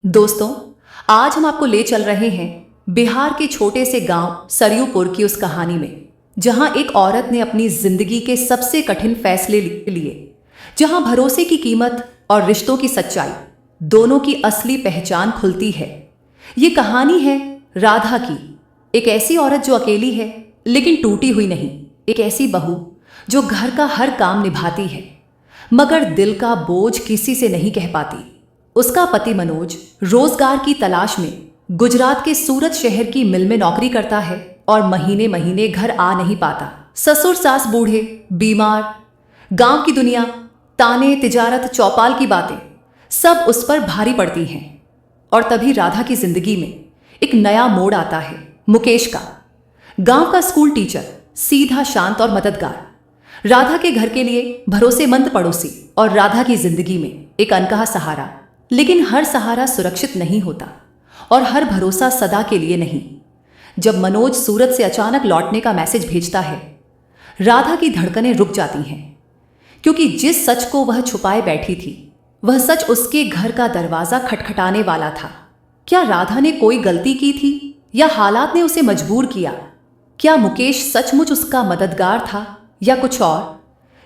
दोस्तों, आज हम आपको ले चल रहे हैं बिहार के छोटे से गांव सरयूपुर की उस कहानी में, जहां एक औरत ने अपनी जिंदगी के सबसे कठिन फैसले लिए, जहां भरोसे की कीमत और रिश्तों की सच्चाई दोनों की असली पहचान खुलती है। ये कहानी है राधा की, एक ऐसी औरत जो अकेली है लेकिन टूटी हुई नहीं, एक ऐसी बहू जो घर का हर काम निभाती है मगर दिल का बोझ किसी से नहीं कह पाती। उसका पति मनोज रोजगार की तलाश में गुजरात के सूरत शहर की मिल में नौकरी करता है और महीने महीने घर आ नहीं पाता। ससुर सास बूढ़े, बीमार, गांव की दुनिया, ताने, तिजारत, चौपाल की बातें सब उस पर भारी पड़ती हैं। और तभी राधा की जिंदगी में एक नया मोड़ आता है, मुकेश का। गांव का स्कूल टीचर, सीधा, शांत और मददगार, राधा के घर के लिए भरोसेमंद पड़ोसी और राधा की जिंदगी में एक अनकहा सहारा। लेकिन हर सहारा सुरक्षित नहीं होता और हर भरोसा सदा के लिए नहीं। जब मनोज सूरत से अचानक लौटने का मैसेज भेजता है, राधा की धड़कनें रुक जाती हैं, क्योंकि जिस सच को वह छुपाए बैठी थी वह सच उसके घर का दरवाजा खटखटाने वाला था। क्या राधा ने कोई गलती की थी या हालात ने उसे मजबूर किया? क्या मुकेश सचमुच उसका मददगार था या कुछ और?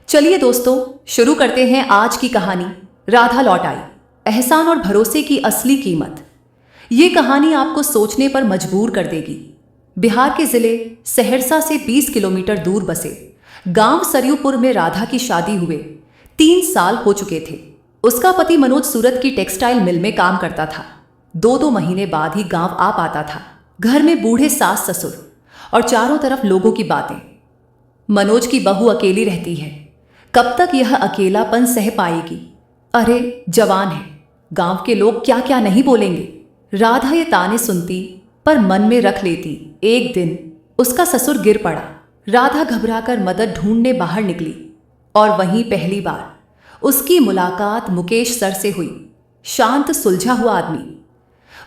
चलिए दोस्तों, शुरू करते हैं आज की कहानी, राधा लौट आई, एहसान और भरोसे की असली कीमत। ये कहानी आपको सोचने पर मजबूर कर देगी। बिहार के जिले सहरसा से 20 किलोमीटर दूर बसे गांव सरयूपुर में राधा की शादी हुए 3 साल हो चुके थे। उसका पति मनोज सूरत की टेक्सटाइल मिल में काम करता था। 2 महीने बाद ही गांव आ पाता था। घर में बूढ़े सास ससुर और चारों तरफ लोगों की बातें। मनोज की बहू अकेली रहती है। कब तक यह अकेलापन सह पाएगी? अरे जवान है, गांव के लोग क्या क्या नहीं बोलेंगे। राधा ये ताने सुनती पर मन में रख लेती। एक दिन उसका ससुर गिर पड़ा। राधा घबराकर मदद ढूंढने बाहर निकली और वहीं पहली बार उसकी मुलाकात मुकेश सर से हुई। शांत, सुलझा हुआ आदमी।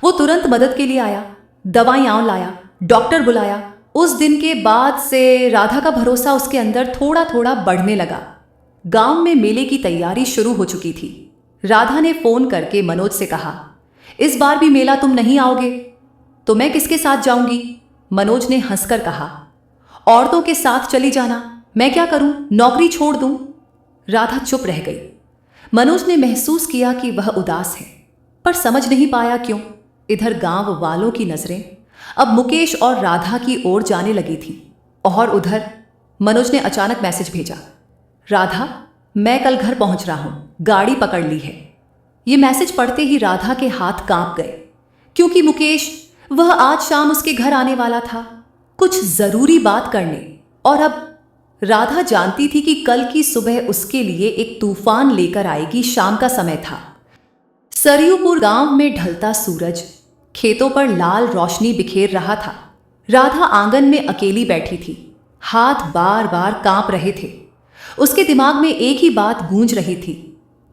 वो तुरंत मदद के लिए आया, दवाइयां लाया, डॉक्टर बुलाया। उस दिन के बाद से राधा का भरोसा उसके अंदर थोड़ा थोड़ा बढ़ने लगा। गांव में मेले की तैयारी शुरू हो चुकी थी। राधा ने फोन करके मनोज से कहा, इस बार भी मेला तुम नहीं आओगे तो मैं किसके साथ जाऊंगी? मनोज ने हंसकर कहा, औरतों के साथ चली जाना, मैं क्या करूं, नौकरी छोड़ दूं? राधा चुप रह गई। मनोज ने महसूस किया कि वह उदास है, पर समझ नहीं पाया क्यों। इधर गांव वालों की नजरें अब मुकेश और राधा की ओर जाने लगी थी और उधर मनोज ने अचानक मैसेज भेजा, राधा, मैं कल घर पहुंच रहा हूं, गाड़ी पकड़ ली है। ये मैसेज पढ़ते ही राधा के हाथ कांप गए, क्योंकि मुकेश वह आज शाम उसके घर आने वाला था, कुछ जरूरी बात करने। और अब राधा जानती थी कि कल की सुबह उसके लिए एक तूफान लेकर आएगी। शाम का समय था। सरयूपुर गांव में ढलता सूरज खेतों पर लाल रोशनी बिखेर रहा था। राधा आंगन में अकेली बैठी थी। हाथ बार बार कांप रहे थे। उसके दिमाग में एक ही बात गूंज रही थी,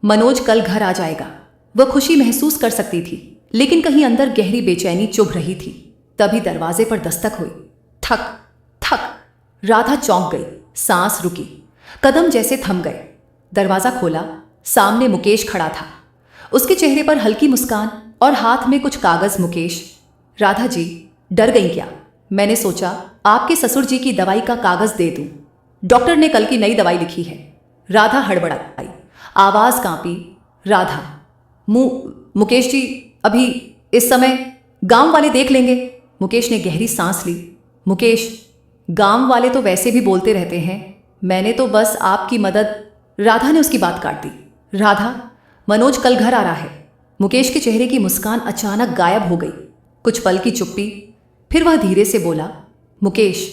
मनोज कल घर आ जाएगा। वह खुशी महसूस कर सकती थी, लेकिन कहीं अंदर गहरी बेचैनी चुभ रही थी। तभी दरवाजे पर दस्तक हुई। ठक ठक। राधा चौंक गई, सांस रुकी, कदम जैसे थम गए। दरवाजा खोला, सामने मुकेश खड़ा था। उसके चेहरे पर हल्की मुस्कान और हाथ में कुछ कागज। मुकेश, राधा जी, डर गई क्या? मैंने सोचा आपके ससुर जी की दवाई का कागज दे दूं। डॉक्टर ने कल की नई दवाई लिखी है। राधा हड़बड़ाई, आवाज कांपी। राधा, मुकेश जी, अभी इस समय गांव वाले देख लेंगे। मुकेश ने गहरी सांस ली। मुकेश, गांव वाले तो वैसे भी बोलते रहते हैं, मैंने तो बस आपकी मदद। राधा ने उसकी बात काट दी। राधा, मनोज कल घर आ रहा है। मुकेश के चेहरे की मुस्कान अचानक गायब हो गई। कुछ पल की चुप्पी, फिर वह धीरे से बोला, मुकेश,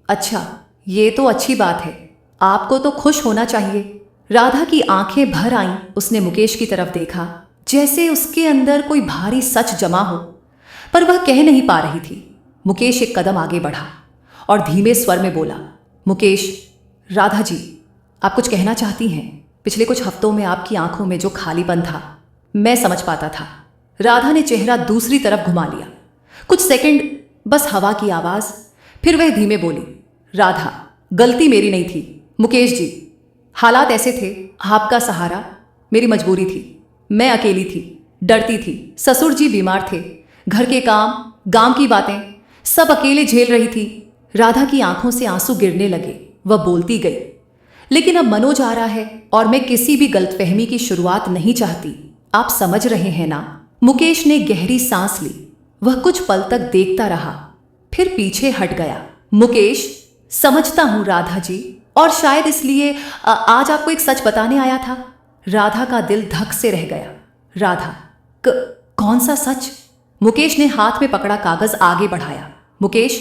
अच्छा, ये तो अच्छी बात है, आपको तो खुश होना चाहिए। राधा की आंखें भर आईं। उसने मुकेश की तरफ देखा, जैसे उसके अंदर कोई भारी सच जमा हो, पर वह कह नहीं पा रही थी। मुकेश एक कदम आगे बढ़ा और धीमे स्वर में बोला, मुकेश, राधा जी, आप कुछ कहना चाहती हैं? पिछले कुछ हफ्तों में आपकी आंखों में जो खालीपन था, मैं समझ पाता था। राधा ने चेहरा दूसरी तरफ घुमा लिया। कुछ सेकंड बस हवा की आवाज, फिर वह धीमे बोली, राधा, गलती मेरी नहीं थी। मुकेश जी, हालात ऐसे थे, आपका सहारा मेरी मजबूरी थी। मैं अकेली थी, डरती थी। ससुर जी बीमार थे, घर के काम, गांव की बातें सब अकेले झेल रही थी। राधा की आंखों से आंसू गिरने लगे। वह बोलती गई, लेकिन अब मनोज आ रहा है और मैं किसी भी गलतफहमी की शुरुआत नहीं चाहती। आप समझ रहे हैं ना? मुकेश ने गहरी सांस ली। वह कुछ पल तक देखता रहा, फिर पीछे हट गया। मुकेश, समझता हूं राधा जी, और शायद इसलिए आज आपको एक सच बताने आया था। राधा का दिल धक से रह गया। राधा, कौन सा सच? मुकेश ने हाथ में पकड़ा कागज आगे बढ़ाया। मुकेश,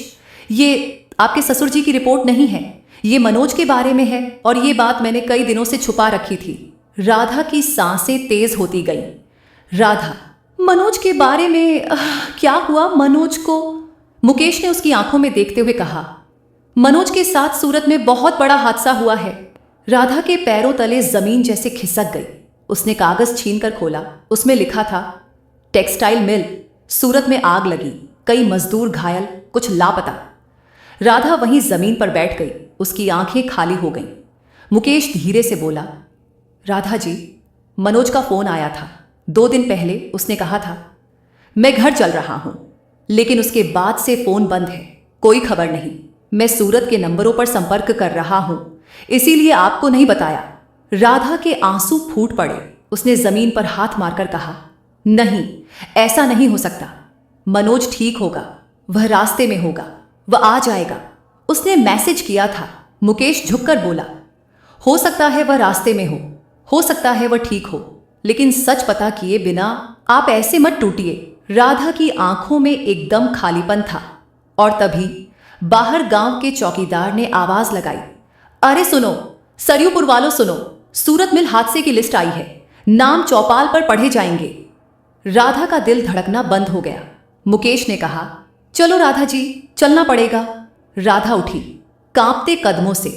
ये आपके ससुर जी की रिपोर्ट नहीं है, ये मनोज के बारे में है, और ये बात मैंने कई दिनों से छुपा रखी थी। राधा की सांसें तेज होती गईं। राधा, मनोज के बारे में क्या हुआ मनोज को? मुकेश ने उसकी आंखों में देखते हुए कहा, मनोज के साथ सूरत में बहुत बड़ा हादसा हुआ है। राधा के पैरों तले जमीन जैसे खिसक गई। उसने कागज छीनकर खोला। उसमें लिखा था, टेक्सटाइल मिल, सूरत में आग लगी, कई मजदूर घायल, कुछ लापता। राधा वहीं जमीन पर बैठ गई। उसकी आंखें खाली हो गईं। मुकेश धीरे से बोला, राधा जी, मनोज का फोन आया था 2 दिन पहले। उसने कहा था, मैं घर चल रहा हूं, लेकिन उसके बाद से फोन बंद है, कोई खबर नहीं। मैं सूरत के नंबरों पर संपर्क कर रहा हूं, इसीलिए आपको नहीं बताया। राधा के आंसू फूट पड़े। उसने जमीन पर हाथ मारकर कहा, नहीं, ऐसा नहीं हो सकता। मनोज ठीक होगा, वह रास्ते में होगा, वह आ जाएगा। उसने मैसेज किया था। मुकेश झुककर बोला, हो सकता है वह रास्ते में हो सकता है वह ठीक हो, लेकिन सच पता किए बिना आप ऐसे मत टूटिए। राधा की आंखों में एकदम खालीपन था। और तभी बाहर गांव के चौकीदार ने आवाज लगाई, अरे सुनो, सरयूपुर वालों सुनो, सूरत मिल हादसे की लिस्ट आई है, नाम चौपाल पर पढ़े जाएंगे। राधा का दिल धड़कना बंद हो गया। मुकेश ने कहा, चलो राधा जी, चलना पड़ेगा। राधा उठी कांपते कदमों से,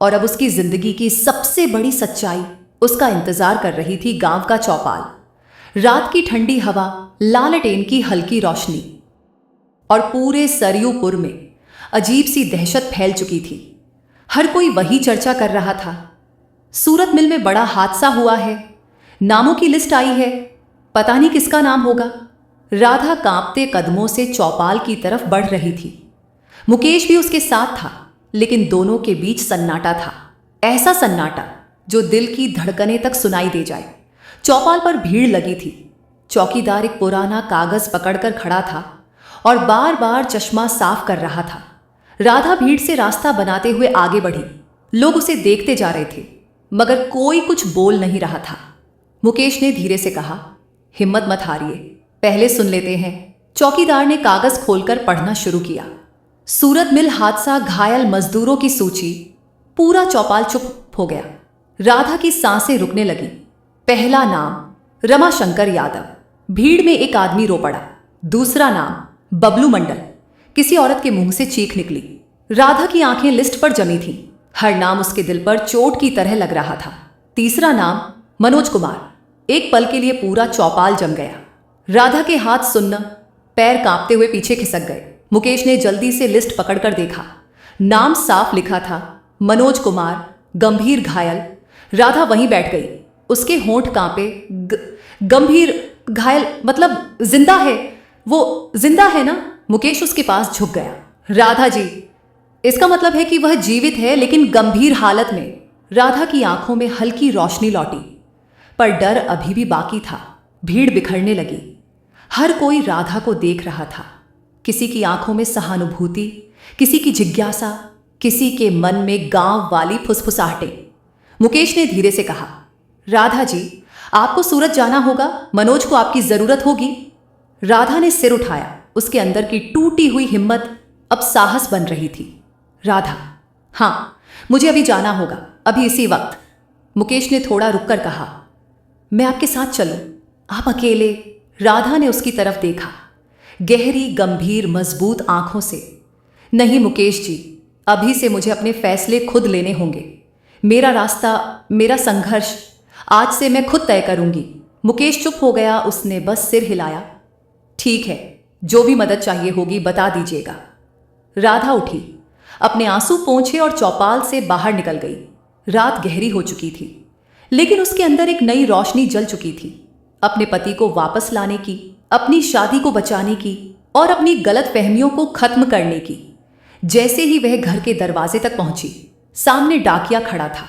और अब उसकी जिंदगी की सबसे बड़ी सच्चाई उसका इंतजार कर रही थी। गांव का चौपाल, रात की ठंडी हवा, लालटेन की हल्की रोशनी, और पूरे सरयूपुर में अजीब सी दहशत फैल चुकी थी। हर कोई वही चर्चा कर रहा था, सूरत मिल में बड़ा हादसा हुआ है, नामों की लिस्ट आई है, पता नहीं किसका नाम होगा। राधा कांपते कदमों से चौपाल की तरफ बढ़ रही थी। मुकेश भी उसके साथ था, लेकिन दोनों के बीच सन्नाटा था, ऐसा सन्नाटा जो दिल की धड़कनें तक सुनाई दे जाए। चौपाल पर भीड़ लगी थी। चौकीदार एक पुराना कागज पकड़कर खड़ा था और बार बार चश्मा साफ कर रहा था। राधा भीड़ से रास्ता बनाते हुए आगे बढ़ी। लोग उसे देखते जा रहे थे, मगर कोई कुछ बोल नहीं रहा था। मुकेश ने धीरे से कहा, हिम्मत मत हारिए, पहले सुन लेते हैं। चौकीदार ने कागज खोलकर पढ़ना शुरू किया। सूरत मिल हादसा, घायल मजदूरों की सूची। पूरा चौपाल चुप हो गया। राधा की सांसें रुकने लगी। पहला नाम रमाशंकर यादव। भीड़ में एक आदमी रो पड़ा। दूसरा नाम बबलू मंडल। किसी औरत के मुंह से चीख निकली। राधा की आंखें लिस्ट पर जमी थीं। हर नाम उसके दिल पर चोट की तरह लग रहा था। तीसरा नाम मनोज कुमार। एक पल के लिए पूरा चौपाल जम गया। राधा के हाथ सुन्न, पैर कांपते हुए पीछे खिसक गए। मुकेश ने जल्दी से लिस्ट पकड़कर देखा। नाम साफ लिखा था, मनोज कुमार, गंभीर घायल। राधा वहीं बैठ गई। उसके होंठ कांपे। गंभीर घायल मतलब जिंदा है? वो जिंदा है ना? मुकेश उसके पास झुक गया। राधा जी, इसका मतलब है कि वह जीवित है, लेकिन गंभीर हालत में। राधा की आंखों में हल्की रोशनी लौटी, पर डर अभी भी बाकी था। भीड़ बिखरने लगी। हर कोई राधा को देख रहा था। किसी की आंखों में सहानुभूति, किसी की जिज्ञासा, किसी के मन में गांव वाली फुसफुसाहटें। मुकेश ने धीरे से कहा, राधा जी, आपको सूरत जाना होगा, मनोज को आपकी जरूरत होगी। राधा ने सिर उठाया। उसके अंदर की टूटी हुई हिम्मत अब साहस बन रही थी। राधा, हाँ, मुझे अभी जाना होगा, अभी इसी वक्त। मुकेश ने थोड़ा रुककर कहा, मैं आपके साथ चलूं? आप अकेले? राधा ने उसकी तरफ देखा, गहरी, गंभीर, मजबूत आंखों से। नहीं मुकेश जी, अभी से मुझे अपने फैसले खुद लेने होंगे। मेरा रास्ता, मेरा संघर्ष आज से मैं खुद तय करूंगी। मुकेश चुप हो गया। उसने बस सिर हिलाया। ठीक है, जो भी मदद चाहिए होगी बता दीजिएगा। राधा उठी, अपने आंसू पोंछे और चौपाल से बाहर निकल गई। रात गहरी हो चुकी थी, लेकिन उसके अंदर एक नई रोशनी जल चुकी थी। अपने पति को वापस लाने की, अपनी शादी को बचाने की और अपनी गलतफहमियों को खत्म करने की। जैसे ही वह घर के दरवाजे तक पहुंची, सामने डाकिया खड़ा था,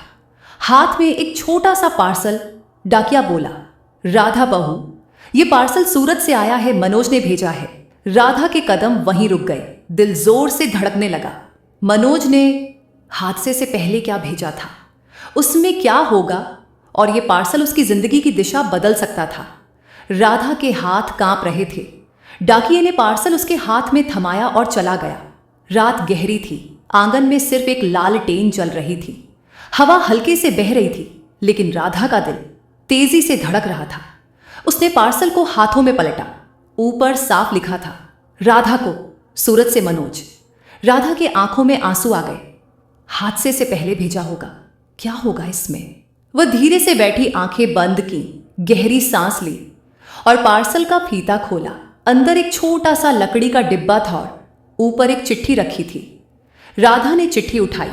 हाथ में एक छोटा सा पार्सल। डाकिया बोला, राधा बहू, ये पार्सल सूरत से आया है, मनोज ने भेजा है। राधा के कदम वहीं रुक गए, दिल जोर से धड़कने लगा। मनोज ने हादसे से पहले क्या भेजा था, उसमें क्या होगा, और ये पार्सल उसकी जिंदगी की दिशा बदल सकता था। राधा के हाथ कांप रहे थे। डाकिये ने पार्सल उसके हाथ में थमाया और चला गया। रात गहरी थी, आंगन में सिर्फ एक लालटेन जल रही थी। हवा हल्के से बह रही थी, लेकिन राधा का दिल तेजी से धड़क रहा था। उसने पार्सल को हाथों में पलटा। ऊपर साफ लिखा था, राधा को, सूरत से मनोज। राधा के आंखों में आंसू आ गए। हादसे से पहले भेजा होगा, क्या होगा इसमें? वह धीरे से बैठी आंखें बंद की, गहरी सांस ली और पार्सल का फीता खोला। अंदर एक छोटा सा लकड़ी का डिब्बा था और ऊपर एक चिट्ठी रखी थी। राधा ने चिट्ठी उठाई।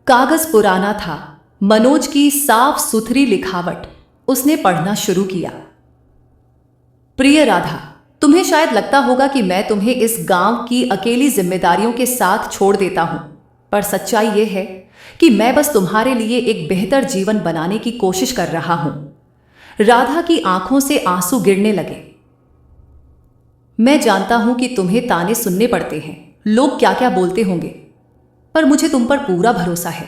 कागज पुराना था, मनोज की साफ सुथरी लिखावट। उसने पढ़ना शुरू किया। प्रिय राधा, तुम्हें शायद लगता होगा कि मैं तुम्हें इस गांव की अकेली जिम्मेदारियों के साथ छोड़ देता हूं, पर सच्चाई यह है कि मैं बस तुम्हारे लिए एक बेहतर जीवन बनाने की कोशिश कर रहा हूं। राधा की आंखों से आंसू गिरने लगे। मैं जानता हूं कि तुम्हें ताने सुनने पड़ते हैं, लोग क्या क्या बोलते होंगे, पर मुझे तुम पर पूरा भरोसा है।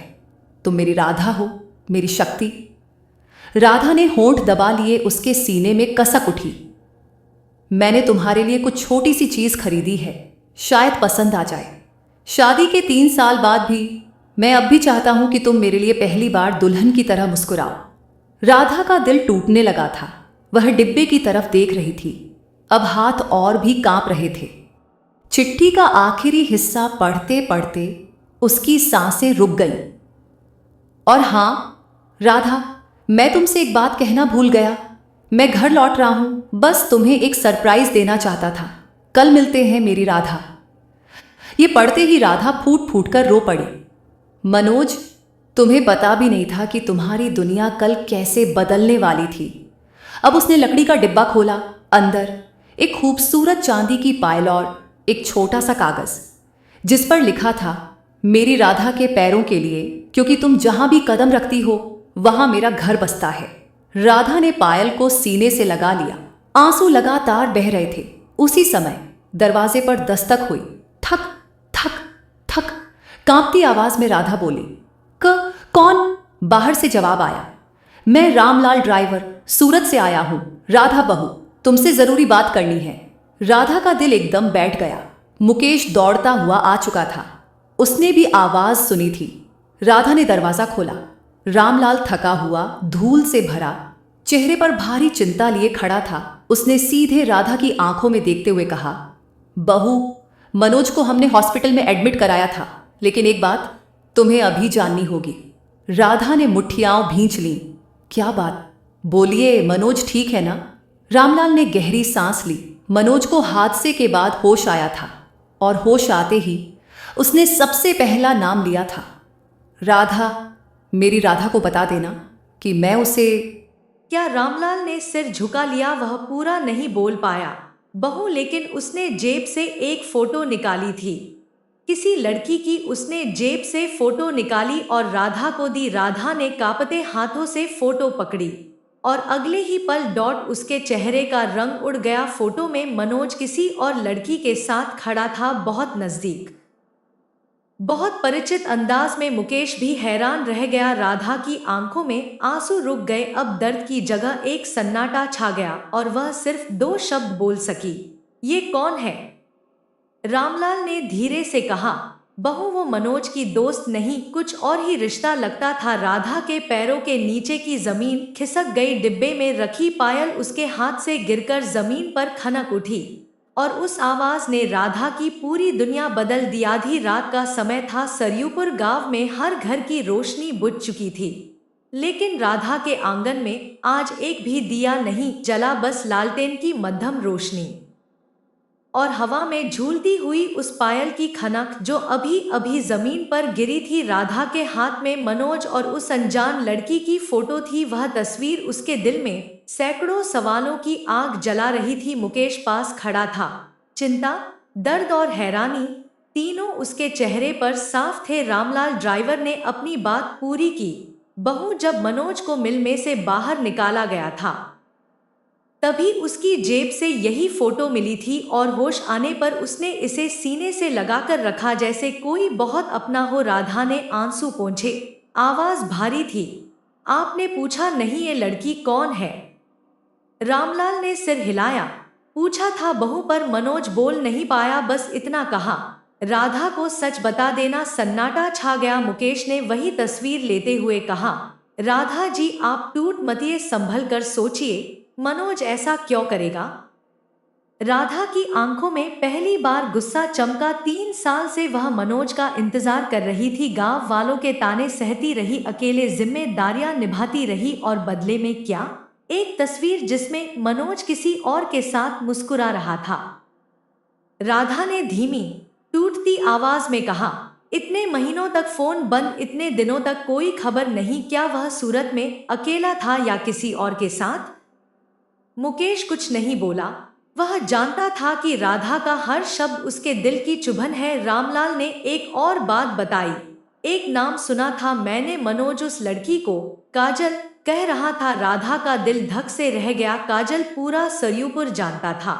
तुम मेरी राधा हो, मेरी शक्ति। राधा ने होंठ दबा लिए, उसके सीने में कसक उठी। मैंने तुम्हारे लिए कुछ छोटी सी चीज खरीदी है, शायद पसंद आ जाए। शादी के 3 साल बाद भी मैं अब भी चाहता हूं कि तुम मेरे लिए पहली बार दुल्हन की तरह मुस्कुराओ। राधा का दिल टूटने लगा था। वह डिब्बे की तरफ देख रही थी। अब हाथ और भी कांप रहे थे। चिट्ठी का आखिरी हिस्सा पढ़ते पढ़ते उसकी सांसें रुक गईं। और हां राधा, मैं तुमसे एक बात कहना भूल गया। मैं घर लौट रहा हूं, बस तुम्हें एक सरप्राइज देना चाहता था। कल मिलते हैं मेरी राधा। ये पढ़ते ही राधा फूट फूट कर रो पड़ी। मनोज, तुम्हें पता भी नहीं था कि तुम्हारी दुनिया कल कैसे बदलने वाली थी। अब उसने लकड़ी का डिब्बा खोला। अंदर एक खूबसूरत चांदी की पायल और एक छोटा सा कागज, जिस पर लिखा था, मेरी राधा के पैरों के लिए, क्योंकि तुम जहां भी कदम रखती हो वहां मेरा घर बसता है। राधा ने पायल को सीने से लगा लिया। आंसू लगातार बह रहे थे। उसी समय दरवाजे पर दस्तक हुई। ठक ठक ठक। कांपती आवाज में राधा बोली, कौन? बाहर से जवाब आया, मैं रामलाल ड्राइवर, सूरत से आया हूं। राधा बहू, तुमसे जरूरी बात करनी है। राधा का दिल एकदम बैठ गया। मुकेश दौड़ता हुआ आ चुका था। उसने भी आवाज सुनी थी। राधा ने दरवाजा खोला। रामलाल थका हुआ, धूल से भरा, चेहरे पर भारी चिंता लिए खड़ा था। उसने सीधे राधा की आंखों में देखते हुए कहा, बहू, मनोज को हमने हॉस्पिटल में एडमिट कराया था, लेकिन एक बात तुम्हें अभी जाननी होगी। राधा ने मुट्ठियां भींच लीं। क्या बात? बोलिए, मनोज ठीक है ना? रामलाल ने गहरी सांस ली। मनोज को हादसे के बाद होश आया था और होश आते ही उसने सबसे पहला नाम लिया था, राधा। मेरी राधा को बता देना कि मैं उसे। क्या रामलाल ने सिर झुका लिया? वह पूरा नहीं बोल पाया। बहू, लेकिन उसने जेब से एक फोटो निकाली थी, किसी लड़की की। उसने जेब से फोटो निकाली और राधा को दी। राधा ने कांपते हाथों से फोटो पकड़ी और अगले ही पल डॉट उसके चेहरे का रंग उड़ गया। फोटो में मनोज किसी और लड़की के साथ खड़ा था, बहुत नजदीक, बहुत परिचित अंदाज में। मुकेश भी हैरान रह गया। राधा की आंखों में आंसू रुक गए। अब दर्द की जगह एक सन्नाटा छा गया और वह सिर्फ 2 शब्द बोल सकी, ये कौन है? रामलाल ने धीरे से कहा, बहू, वो मनोज की दोस्त नहीं, कुछ और ही रिश्ता लगता था। राधा के पैरों के नीचे की जमीन खिसक गई। डिब्बे में रखी पायल उसके हाथ से गिरकर जमीन पर खनक उठी और उस आवाज ने राधा की पूरी दुनिया बदल दी। आधी रात का समय था। सरयूपुर गांव में हर घर की रोशनी बुझ चुकी थी, लेकिन राधा के आंगन में आज एक भी दिया नहीं जला, बस लालटेन की मध्यम रोशनी और हवा में झूलती हुई उस पायल की खनक जो अभी अभी जमीन पर गिरी थी। राधा के हाथ में मनोज और उस अनजान लड़की की फोटो थी। वह तस्वीर उसके दिल में सैकड़ों सवालों की आग जला रही थी। मुकेश पास खड़ा था। चिंता, दर्द और हैरानी तीनों उसके चेहरे पर साफ थे। रामलाल ड्राइवर ने अपनी बात पूरी की। बहू, जब मनोज को मिल में से बाहर निकाला गया था तभी उसकी जेब से यही फोटो मिली थी और होश आने पर उसने इसे सीने से लगाकर रखा जैसे कोई बहुत अपना हो। राधा ने आंसू पोंछे, आवाज भारी थी। आपने पूछा नहीं ये लड़की कौन है? रामलाल ने सिर हिलाया। पूछा था बहू, पर मनोज बोल नहीं पाया, बस इतना कहा, राधा को सच बता देना। सन्नाटा छा गया। मुकेश ने वही तस्वीर लेते हुए कहा, राधा जी आप टूट मतिए, संभल कर सोचिए, मनोज ऐसा क्यों करेगा? राधा की आंखों में पहली बार गुस्सा चमका। 3 साल से वह मनोज का इंतजार कर रही थी। गांव वालों के ताने सहती रही, अकेले जिम्मेदारियां निभाती रही, और बदले में क्या? एक तस्वीर जिसमें मनोज किसी और के साथ मुस्कुरा रहा था। राधा ने धीमी टूटती आवाज में कहा, इतने महीनों तक फोन बंद, इतने दिनों तक कोई खबर नहीं, क्या वह सूरत में अकेला था या किसी और के साथ? मुकेश कुछ नहीं बोला। वह जानता था कि राधा का हर शब्द उसके दिल की चुभन है। रामलाल ने एक और बात बताई, एक नाम सुना था मैंने, मनोज उस लड़की को काजल कह रहा था। राधा का दिल धक से रह गया। काजल पूरा सरयूपुर जानता था।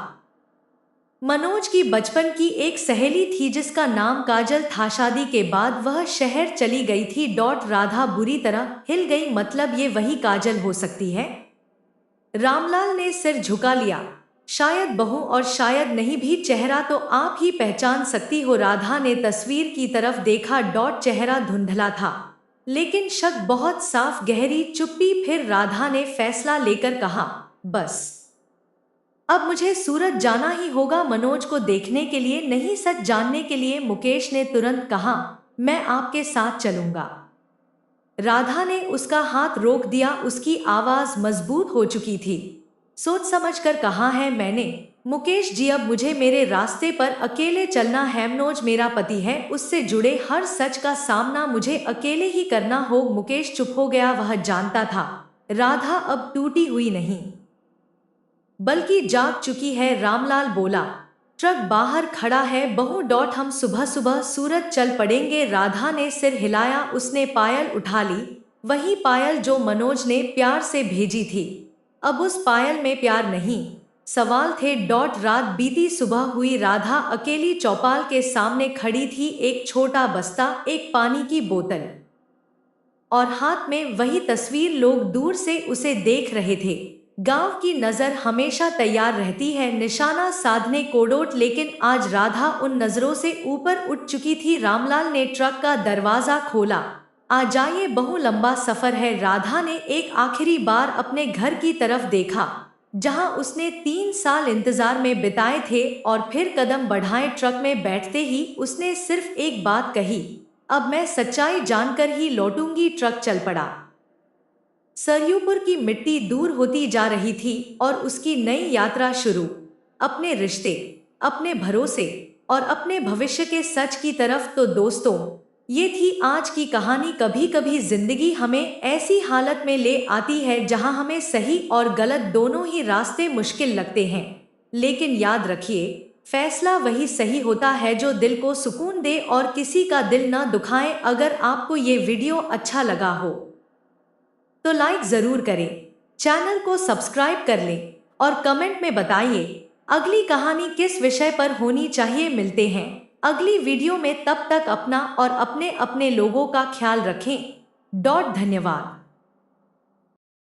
मनोज की बचपन की एक सहेली थी जिसका नाम काजल था। शादी के बाद वह शहर चली गई थी। राधा बुरी तरह हिल गई। मतलब ये वही काजल हो सकती है? रामलाल ने सिर झुका लिया। शायद बहू, और शायद नहीं भी। चेहरा तो आप ही पहचान सकती हो। राधा ने तस्वीर की तरफ देखा। चेहरा धुंधला था लेकिन शक बहुत साफ। गहरी चुप्पी। फिर राधा ने फैसला लेकर कहा, बस अब मुझे सूरत जाना ही होगा, मनोज को देखने के लिए नहीं, सच जानने के लिए। मुकेश ने तुरंत कहा, मैं आपके साथ चलूंगा। राधा ने उसका हाथ रोक दिया। उसकी आवाज मजबूत हो चुकी थी। सोच समझकर कहा है मैंने। मुकेश जी, अब मुझे मेरे रास्ते पर अकेले चलना है। मनोज मेरा पति है, उससे जुड़े हर सच का सामना मुझे अकेले ही करना हो। मुकेश चुप हो गया। वह जानता था राधा अब टूटी हुई नहीं बल्कि जाग चुकी है। रामलाल बोला, ट्रक बाहर खड़ा है बहू, हम सुबह सुबह सूरत चल पड़ेंगे। राधा ने सिर हिलाया। उसने पायल उठा ली, वही पायल जो मनोज ने प्यार से भेजी थी। अब उस पायल में प्यार नहीं, सवाल थे। रात बीती, सुबह हुई। राधा अकेली चौपाल के सामने खड़ी थी। एक छोटा बस्ता, एक पानी की बोतल और हाथ में वही तस्वीर। लोग दूर से उसे देख रहे थे। गांव की नजर हमेशा तैयार रहती है निशाना साधने को, लेकिन आज राधा उन नजरों से ऊपर उठ चुकी थी। रामलाल ने ट्रक का दरवाजा खोला। आ जाइए बहू, लंबा सफर है। राधा ने एक आखिरी बार अपने घर की तरफ देखा जहां उसने 3 साल इंतजार में बिताए थे, और फिर कदम बढ़ाए। ट्रक में बैठते ही उसने सिर्फ एक बात कही, अब मैं सच्चाई जानकर ही लौटूंगी। ट्रक चल पड़ा। सरयूपुर की मिट्टी दूर होती जा रही थी और उसकी नई यात्रा शुरू, अपने रिश्ते, अपने भरोसे और अपने भविष्य के सच की तरफ। तो दोस्तों, ये थी आज की कहानी। कभी कभी जिंदगी हमें ऐसी हालत में ले आती है जहां हमें सही और गलत दोनों ही रास्ते मुश्किल लगते हैं, लेकिन याद रखिए, फैसला वही सही होता है जो दिल को सुकून दे और किसी का दिल न दुखाए। अगर आपको ये वीडियो अच्छा लगा हो तो लाइक जरूर करें, चैनल को सब्सक्राइब कर लें और कमेंट में बताइए अगली कहानी किस विषय पर होनी चाहिए। मिलते हैं अगली वीडियो में, तब तक अपना और अपने लोगों का ख्याल रखें। धन्यवाद।